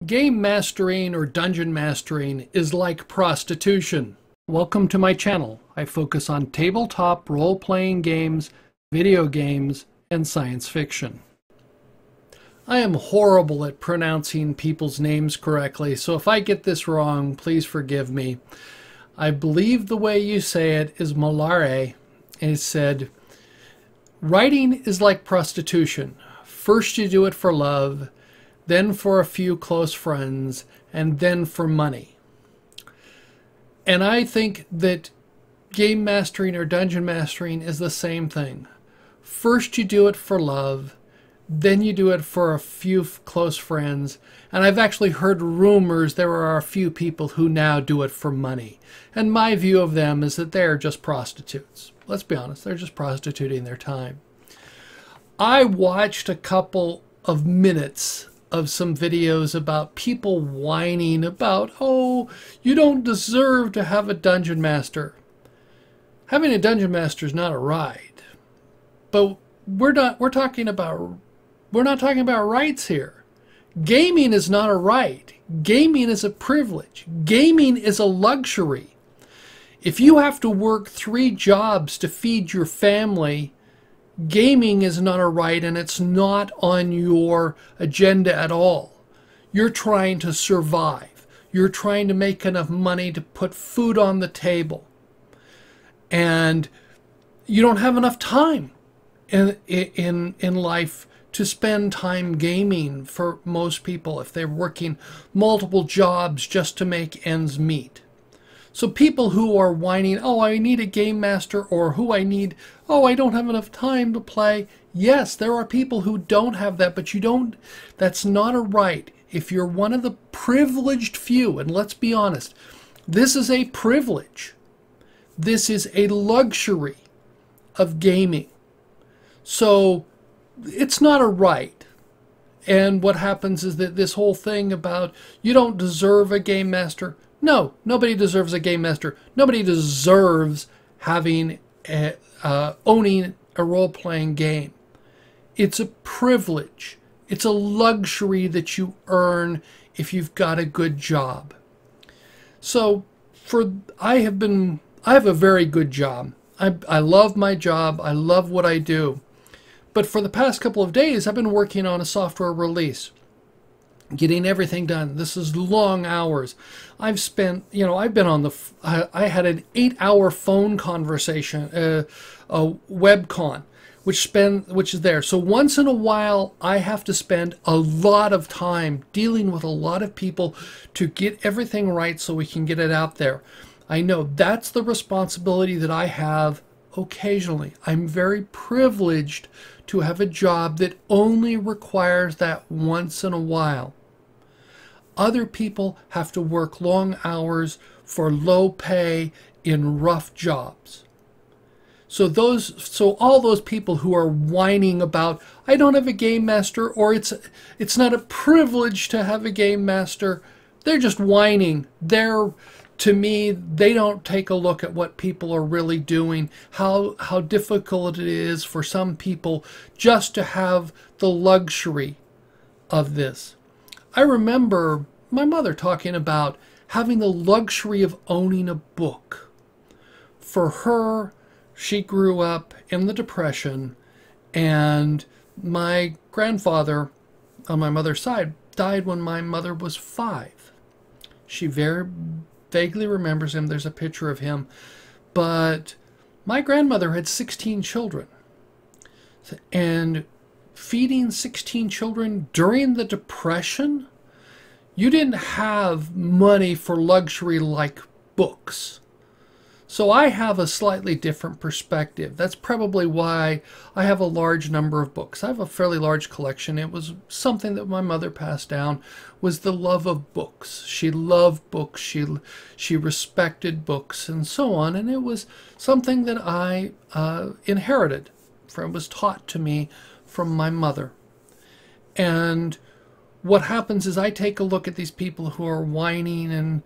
Game mastering or dungeon mastering is like prostitution. Welcome to my channel. I focus on tabletop role-playing games, video games, and science fiction. I am horrible at pronouncing people's names correctly, so if I get this wrong, please forgive me. I believe the way you say it is Molière, and it said, "Writing is like prostitution. First you do it for love, then for a few close friends, and then for money." And I think that game mastering or dungeon mastering is the same thing. First you do it for love, then you do it for a few close friends, and I've actually heard rumors there are a few people who now do it for money. And my view of them is that they're just prostitutes. Let's be honest, they're just prostituting their time. I watched a couple of minutes of some videos about people whining about, oh, you don't deserve to have a dungeon master. Having a dungeon master is not a right. But we're not talking about rights here. Gaming is not a right. Gaming is a privilege. Gaming is a luxury. If you have to work 3 jobs to feed your family, gaming is not a right, and it's not on your agenda at all. You're trying to survive. You're trying to make enough money to put food on the table. And you don't have enough time in life to spend time gaming for most people if they're working multiple jobs just to make ends meet. So people who are whining, oh, I need a game master, or oh, I don't have enough time to play. Yes, there are people who don't have that, but that's not a right. If you're one of the privileged few, and let's be honest, this is a privilege. This is a luxury of gaming. So it's not a right. And what happens is that this whole thing about you don't deserve a game master. No, nobody deserves a game master. Nobody deserves owning a role-playing game. It's a privilege. It's a luxury that you earn if you've got a good job. So I have a very good job. I love my job. I love what I do. But for the past couple of days, I've been working on a software release, getting everything done. This is long hours. I've spent, I've been on I had an 8-hour phone conversation, a webcon, which is there. So once in a while, I have to spend a lot of time dealing with a lot of people to get everything right so we can get it out there. I know that's the responsibility that I have occasionally. I'm very privileged to have a job that only requires that once in a while. Other people have to work long hours for low pay in rough jobs. So all those people who are whining about, I don't have a game master, or it's not a privilege to have a game master, they're just whining. To me, they don't take a look at what people are really doing, how difficult it is for some people just to have the luxury of this. I remember my mother talking about having the luxury of owning a book. For her, she grew up in the Depression, and my grandfather on my mother's side died when my mother was 5. She very vaguely remembers him. There's a picture of him. But my grandmother had 16 children. And feeding 16 children during the Depression, you didn't have money for luxury like books. So I have a slightly different perspective. That's probably why I have a large number of books. I have a fairly large collection. It was something that my mother passed down, was the love of books. She loved books. She respected books and so on. And it was something that I inherited. It was taught to me from my mother. And what happens is I take a look at these people who are whining and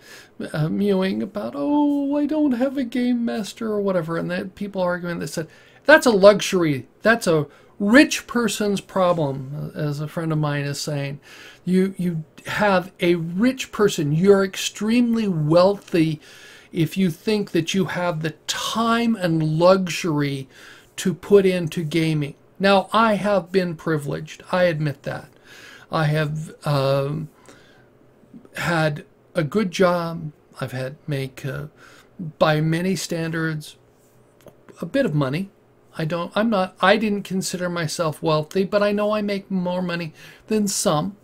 mewing about, oh, I don't have a game master or whatever, and then people arguing that said, that's a luxury, that's a rich person's problem, as a friend of mine is saying. You have a rich person. You're extremely wealthy if you think that you have the time and luxury to put into gaming. Now, I have been privileged. I admit that. I have had a good job. I've had by many standards, a bit of money. I didn't consider myself wealthy, but I know I make more money than some.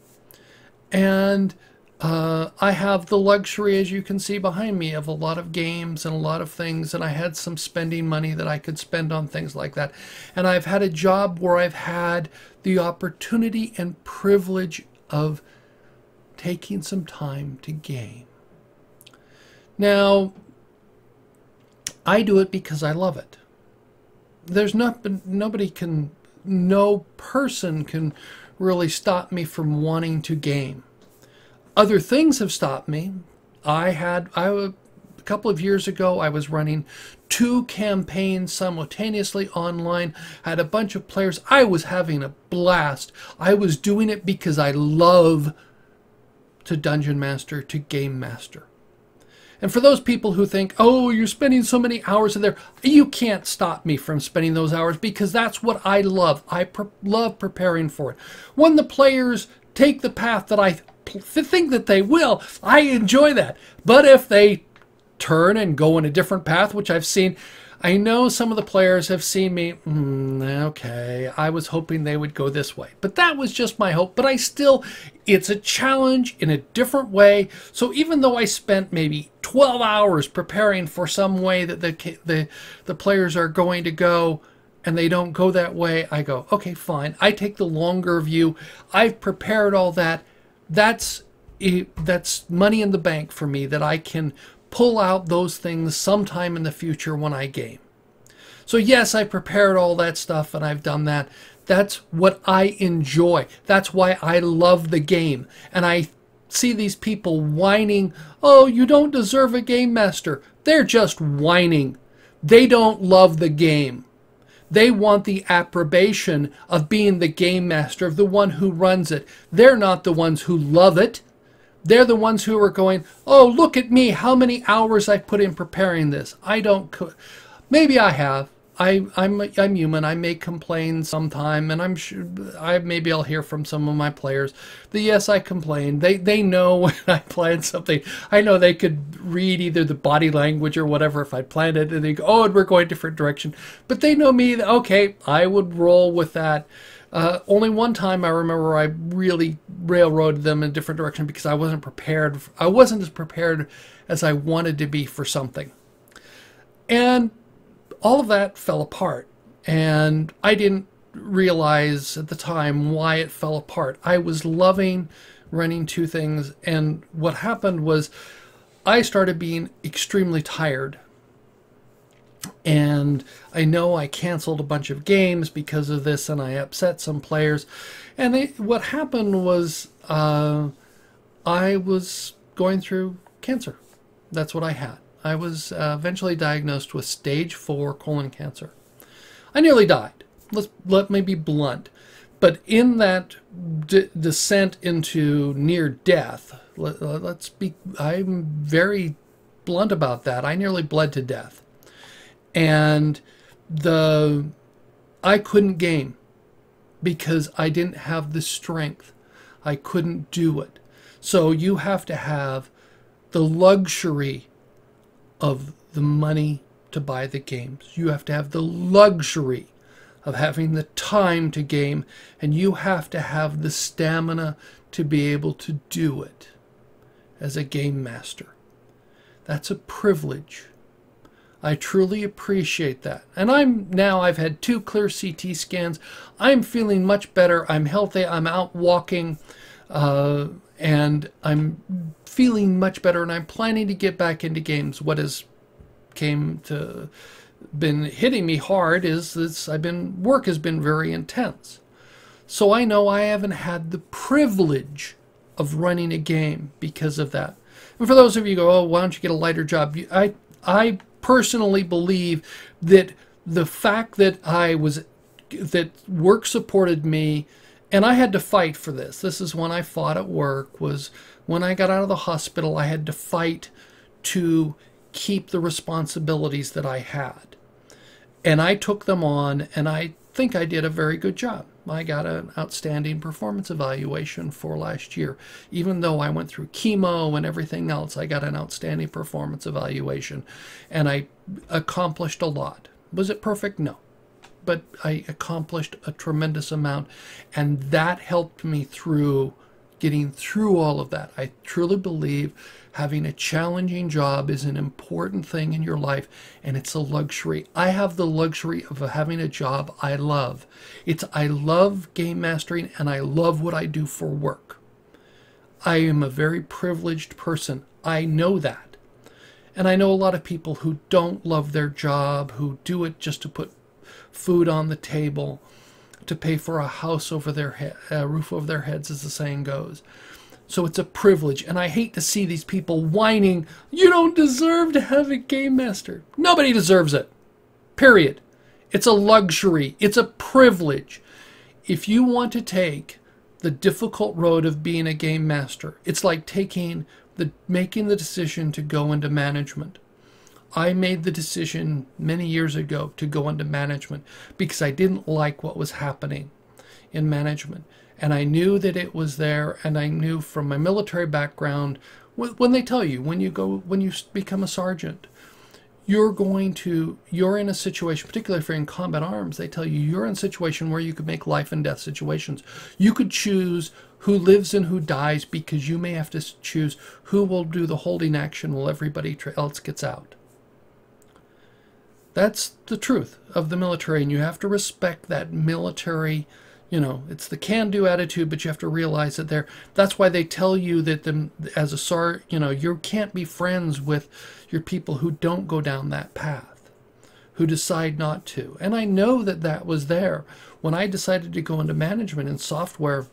And I have the luxury, as you can see behind me, of a lot of games and a lot of things. And I had some spending money that I could spend on things like that. And I've had a job where I've had the opportunity and privilege of taking some time to game. Now, I do it because I love it. There's no person can really stop me from wanting to game. Other things have stopped me. A couple of years ago, I was running 2 campaigns simultaneously online. I had a bunch of players. I was having a blast. I was doing it because I love to dungeon master, to game master. And for those people who think, oh, you're spending so many hours in there, you can't stop me from spending those hours, because that's what I love. I love preparing for it. When the players take the path that I think that they will, I enjoy that. But if they turn and go in a different path, which I've seen, I know some of the players have seen me, okay, I was hoping they would go this way. But that was just my hope. But it's a challenge in a different way. So even though I spent maybe 12 hours preparing for some way that the players are going to go, and they don't go that way, I go, okay, fine. I take the longer view. I've prepared all that. That's money in the bank for me, that I can pull out those things sometime in the future when I game. So yes, I prepared all that stuff and I've done that. That's what I enjoy. That's why I love the game. And I see these people whining, oh, you don't deserve a game master. They're just whining. They don't love the game. They want the approbation of being the game master, of the one who runs it. They're not the ones who love it. They're the ones who are going, oh, look at me, how many hours I put in preparing this. I don't, maybe I have. I'm human. I may complain sometime, and I'm sure maybe I'll hear from some of my players that yes, I complain. They know when I plan something. I know they could read either the body language or whatever if I planned it, and they go, oh, and we're going a different direction. But they know me. Okay, I would roll with that. Only one time I remember I really railroaded them in a different direction because I wasn't prepared. I wasn't as prepared as I wanted to be for something. And all of that fell apart. And I didn't realize at the time why it fell apart. I was loving running 2 things. And what happened was I started being extremely tired. And I know I canceled a bunch of games because of this, and I upset some players. And what happened was I was going through cancer. That's what I had. I was eventually diagnosed with stage 4 colon cancer. I nearly died. Let me be blunt. But in that descent into near death, I'm very blunt about that. I nearly bled to death. And I couldn't game because I didn't have the strength. I couldn't do it. So you have to have the luxury of the money to buy the games. You have to have the luxury of having the time to game, and you have to have the stamina to be able to do it as a game master. That's a privilege. I truly appreciate that. And I've had 2 clear CT scans. I'm feeling much better. I'm healthy. I'm out walking. And I'm feeling much better. And I'm planning to get back into games. What has been hitting me hard is work has been very intense. So I know I haven't had the privilege of running a game because of that. And for those of you who go, oh, why don't you get a lighter job? I personally believe that the fact that I was work supported me, and I had to fight for this. This is when I fought at work, was when I got out of the hospital, I had to fight to keep the responsibilities that I had. And I took them on, and I think I did a very good job. I got an outstanding performance evaluation for last year. Even though I went through chemo and everything else, I got an outstanding performance evaluation, and I accomplished a lot. Was it perfect? No. But I accomplished a tremendous amount, and that helped me through getting through all of that. I truly believe having a challenging job is an important thing in your life, and it's a luxury. I have the luxury of having a job I love. I love game mastering, and I love what I do for work. I am a very privileged person. I know that. And I know a lot of people who don't love their job, who do it just to put food on the table, to pay for a house over their head, a roof over their heads, as the saying goes. So it's a privilege, and I hate to see these people whining, you don't deserve to have a game master. Nobody deserves it, period. It's a luxury. It's a privilege. If you want to take the difficult road of being a game master, it's like making the decision to go into management. I made the decision many years ago to go into management because I didn't like what was happening in management. And I knew that it was there, and I knew from my military background, when they tell you, when you become a sergeant, you're in a situation, particularly if you're in combat arms, they tell you you're in a situation where you could make life and death situations. You could choose who lives and who dies, because you may have to choose who will do the holding action while everybody else gets out. That's the truth of the military, and you have to respect that military. It's the can-do attitude, but you have to realize that that's why they tell you that as a sergeant, you can't be friends with your people who don't go down that path, who decide not to. And I know that was there. When I decided to go into management and software,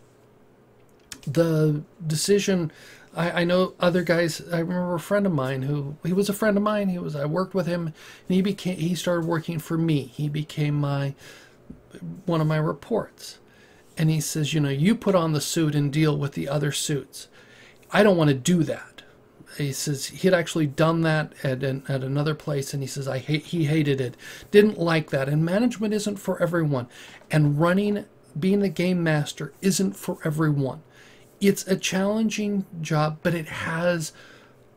the decision, I know other guys. I remember a friend of mine he was a friend of mine. I worked with him, and he started working for me. He became one of my reports. And he says, you put on the suit and deal with the other suits. I don't want to do that. He says he had actually done that at another place, and he says he hated it, didn't like that. And management isn't for everyone, and being a game master isn't for everyone. It's a challenging job, but it has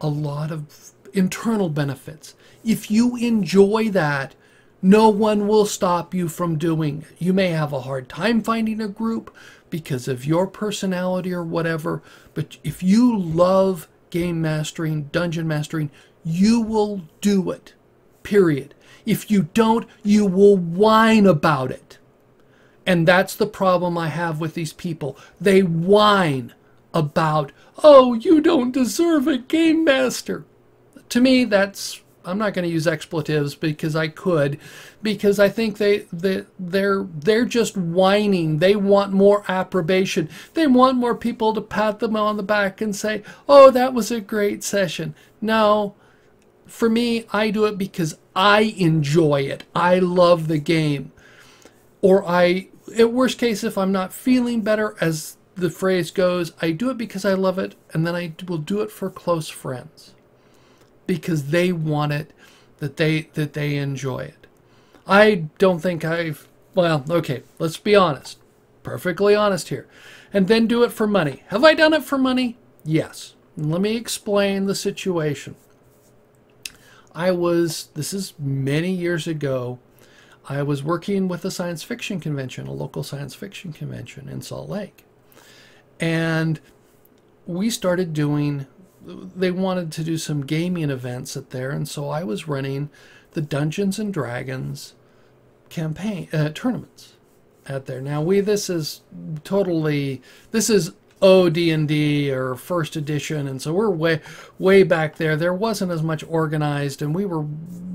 a lot of internal benefits. If you enjoy that, no one will stop you from doing it. You may have a hard time finding a group because of your personality or whatever, but if you love game mastering, dungeon mastering, you will do it, period. If you don't, you will whine about it. And that's the problem I have with these people. They whine about, oh, you don't deserve a game master. To me, I'm not going to use expletives because I could, because I think they're just whining. They want more approbation. They want more people to pat them on the back and say, oh, that was a great session. No, for me, I do it because I enjoy it. I love the game. Or at worst case, if I'm not feeling better, as the phrase goes, I do it because I love it, and then I will do it for close friends, because they want it, that they enjoy it. I don't think well, okay, let's be honest. Perfectly honest here. And then do it for money. Have I done it for money? Yes. And let me explain the situation. This is many years ago, I was working with a science fiction convention, a local science fiction convention in Salt Lake. And we started they wanted to do some gaming events at there, and so I was running the Dungeons and Dragons campaign tournaments at there. Now this is od&d or first edition, and so we're way back there. There wasn't as much organized, and we were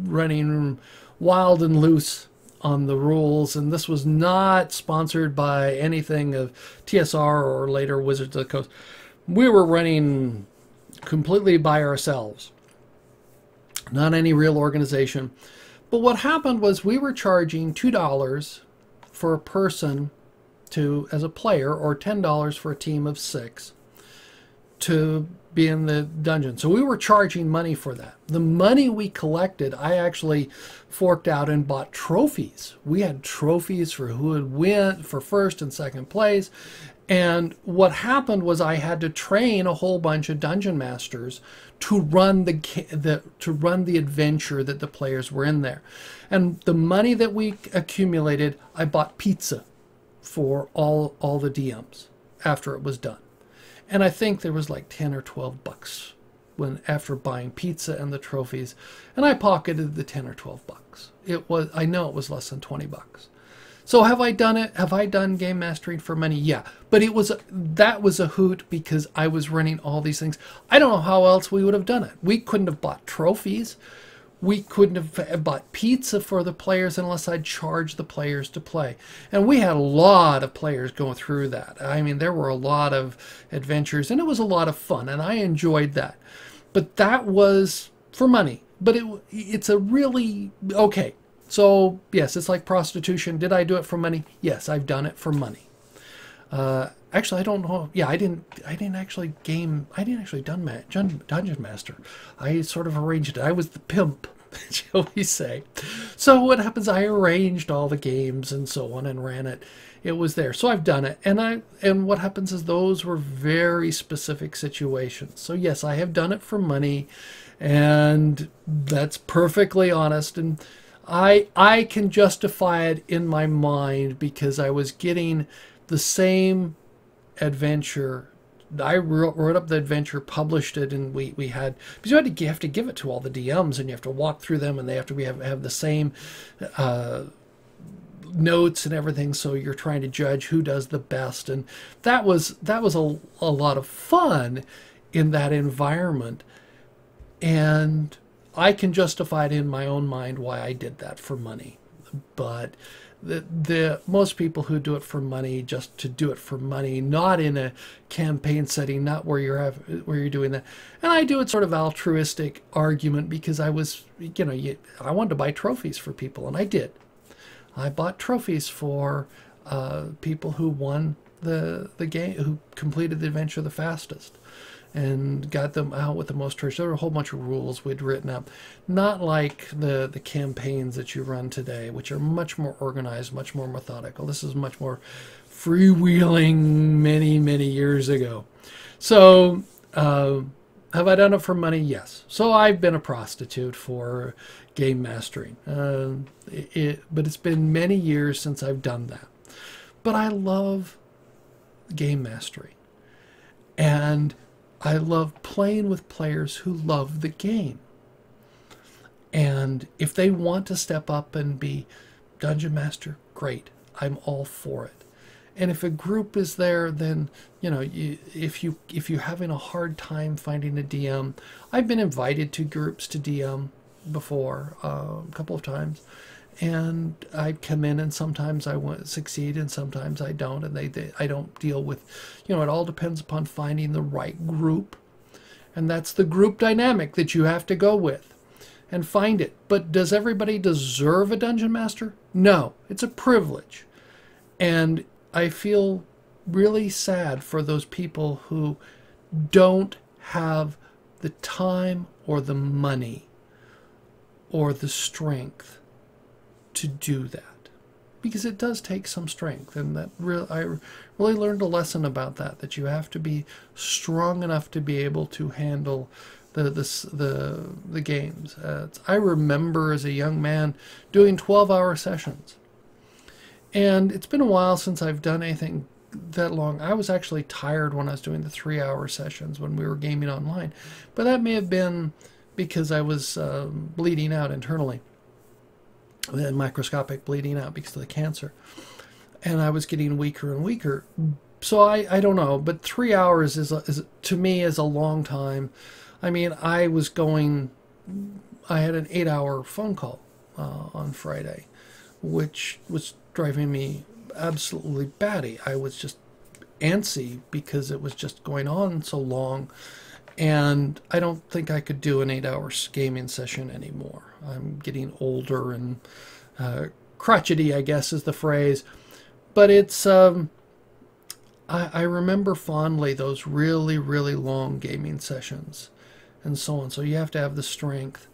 running wild and loose on the rules, and this was not sponsored by anything of TSR or later Wizards of the Coast. We were running completely by ourselves, not any real organization. But what happened was we were charging $2 for a person to, as a player, or $10 for a team of 6 to be in the dungeon. So we were charging money for that. The money we collected, I actually forked out and bought trophies. We had trophies for who would win for first and second place. And what happened was I had to train a whole bunch of dungeon masters to run the adventure that the players were in there. And the money that we accumulated, I bought pizza for all the DMs after it was done. And I think there was like 10 or 12 bucks when after buying pizza and the trophies, and I pocketed the 10 or 12 bucks. I know it was less than 20 bucks. So have I done it? Have I done game mastering for money? Yeah, but that was a hoot because I was running all these things. I don't know how else we would have done it. We couldn't have bought trophies. We couldn't have bought pizza for the players unless I'd charged the players to play. And we had a lot of players going through that. I mean, there were a lot of adventures, and it was a lot of fun, and I enjoyed that. But that was for money. But it's a really, okay. So, yes, it's like prostitution. Did I do it for money? Yes, I've done it for money. Actually, I don't know. Yeah, I didn't actually Dungeon Master. I sort of arranged it. I was the pimp, shall we say. So what happens, I arranged all the games and so on and ran it. It was there. So I've done it. And what happens is those were very specific situations. So yes, I have done it for money, and that's perfectly honest. And I can justify it in my mind because I was getting the same adventure. I wrote up the adventure, published it, and we had, because you have to give it to all the DMs, and you have to walk through them, and they have to have the same notes and everything. So you're trying to judge who does the best, and that was a lot of fun in that environment, and I can justify it in my own mind why I did that for money. But the most people who do it for money, just to do it for money, not in a campaign setting, not where you're doing that. And I do it sort of altruistic argument because I was, I wanted to buy trophies for people, and I did. I bought trophies for people who won the game, who completed the adventure the fastest, and got them out with the most treasure. There were a whole bunch of rules we'd written up, not like the campaigns that you run today, which are much more organized, much more methodical. This is much more freewheeling many years ago. So have I done it for money? Yes. So I've been a prostitute for game mastering, but it's been many years since I've done that. But I love game mastering, and I love playing with players who love the game. And if they want to step up and be Dungeon Master, great. I'm all for it. And if a group is there, then, if you're having a hard time finding a DM, I've been invited to groups to DM before, a couple of times. And I come in, and sometimes I succeed, and sometimes I don't, and I don't deal with, it all depends upon finding the right group, and that's the group dynamic that you have to go with and find it. But does everybody deserve a dungeon master? No, it's a privilege, and I feel really sad for those people who don't have the time or the money or the strength to do that, because it does take some strength, and I really learned a lesson about that you have to be strong enough to be able to handle the games. I remember as a young man doing 12-hour sessions, and it's been a while since I've done anything that long. I was actually tired when I was doing the 3-hour sessions when we were gaming online, but that may have been because I was bleeding out internally. Microscopic bleeding out because of the cancer, and I was getting weaker and weaker. So I don't know, but 3 hours is to me is a long time. I mean, I had an 8-hour phone call on Friday, which was driving me absolutely batty. I was just antsy because it was just going on so long, and I don't think I could do an 8-hour gaming session anymore. I'm getting older and crotchety, I guess is the phrase. But it's I remember fondly those really, really long gaming sessions and so on. So you have to have the strength.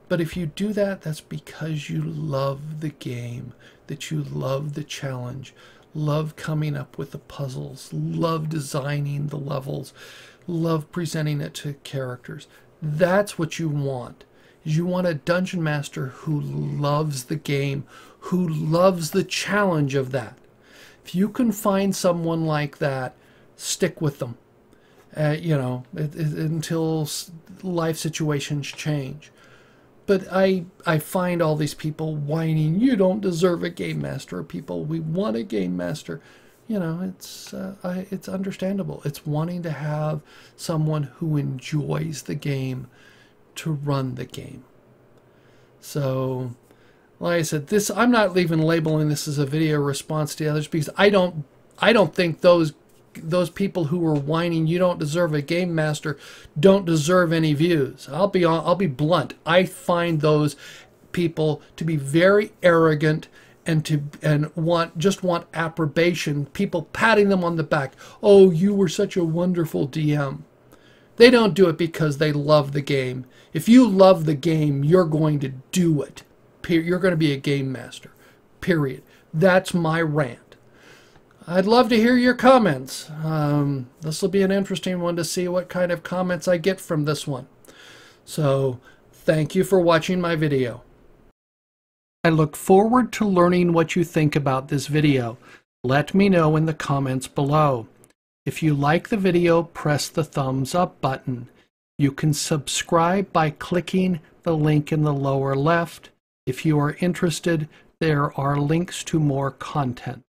But if you do that, that's because you love the game, that you love the challenge, love coming up with the puzzles, love designing the levels, love presenting it to characters. That's what you want. Is you want a dungeon master who loves the game, who loves the challenge of that. If you can find someone like that, stick with them, you know, until life situations change. But I find all these people whining, you don't deserve a game master. People, we want a game master. You know, it's understandable. It's wanting to have someone who enjoys the game to run the game. So, like I said, this, I'm not even labeling this as a video response to others, because I don't think those people who are whining you don't deserve a game master don't deserve any views. I'll be blunt. I find those people to be very arrogant and want approbation, people patting them on the back. Oh, you were such a wonderful DM. They don't do it because they love the game. If you love the game, you're going to do it. You're going to be a game master, period. That's my rant. I'd love to hear your comments. This will be an interesting one to see what kind of comments I get from this one. So, thank you for watching my video. I look forward to learning what you think about this video. Let me know in the comments below. If you like the video, press the thumbs up button. You can subscribe by clicking the link in the lower left. If you are interested, there are links to more content.